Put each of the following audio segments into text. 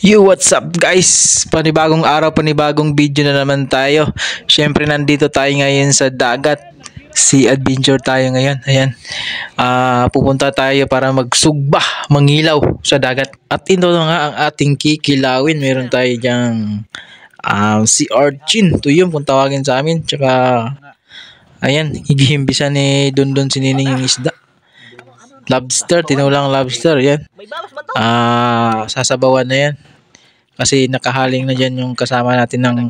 Yo, what's up guys? Panibagong araw, panibagong video na naman tayo. Syempre nandito tayo ngayon sa dagat. Sea adventure tayo ngayon. Ayan. Pupunta tayo para magsugba, mangilaw sa dagat. At ito na nga ang ating kikilawin. Meron tayo diyang sea urchin. Ito yun kung tawagin sa amin. Tsaka ayan, igihimbisan ni Dondon Sinining yung isda. Lobster, tinulang lobster. Yan. Sasabawan na yan. Kasi nakahaling na dyan yung kasama natin ng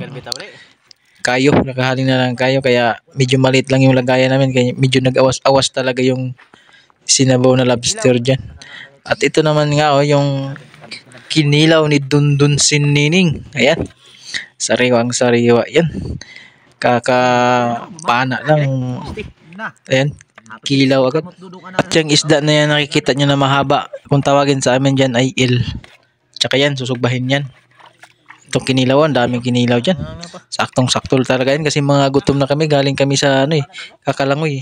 kayo. Nakahaling na lang kayo. Kaya medyo maliit lang yung lagayan namin. Kaya medyo nag-awas-awas talaga yung sinabaw na lobster dyan. At ito naman nga yung kinilaw ni Dondon Sinining. Ayan. Sariwang sariwa. Yan. Kakapana lang. Ayan. Kilaw agad. At yung isda na yan nakikita nyo na mahaba. Kung tawagin sa amin dyan ay il. Tsaka yan, susugbahin yan. Itong kinilawan, daming kinilaw dyan. Saktong-sakto talaga yan kasi mga gutom na kami. Galing kami sa Kakalangoy.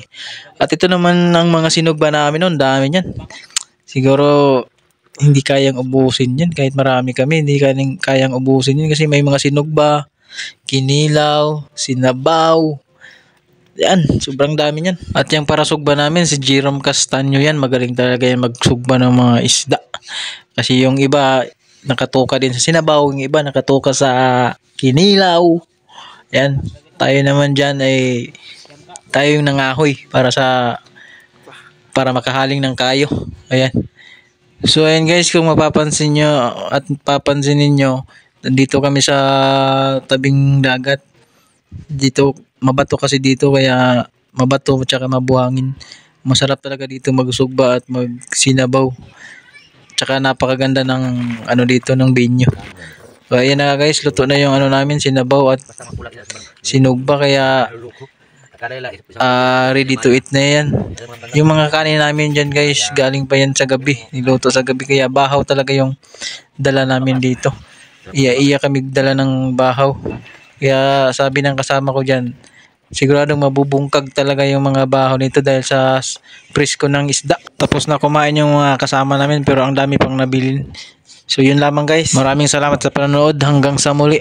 At ito naman ang mga sinugba namin noon. Dami yan. Siguro hindi kayang ubusin yan. Kahit marami kami, hindi kayang ubusin yan. Kasi may mga sinugba, kinilaw, sinabaw. Yan, sobrang dami yan. At yung parasugba namin, si Jerome Castaño yan. Magaling talaga yan magsugba ng mga isda. Kasi yung iba, nakatuka din sa sinabaw, yung iba nakatuka sa kinilaw. Yan, tayo naman dyan ay tayo yung nangahoy para makahaling ng kayo. Ayan. So ayan guys, kung mapapansin nyo at papansinin nyo, nandito kami sa tabing dagat. Dito, mabato kasi dito, kaya mabato tsaka mabuhangin. Masarap talaga dito magsugba at magsinabaw. Tsaka napakaganda ng dito ng venue. So ayan na guys, luto na yung namin, sinabaw at sinugba, kaya ready to eat na yan. Yung mga kanin namin dyan guys, galing pa yan sa gabi, niluto sa gabi, kaya bahaw talaga yung dala namin dito. Iya kami dala ng bahaw. Kaya sabi ng kasama ko dyan, siguradong mabubungkag talaga yung mga bahaw nito dahil sa presko ng isda. Tapos na kumain yung mga kasama namin pero ang dami pang nabilin. So yun lamang guys. Maraming salamat sa panonood. Hanggang sa muli.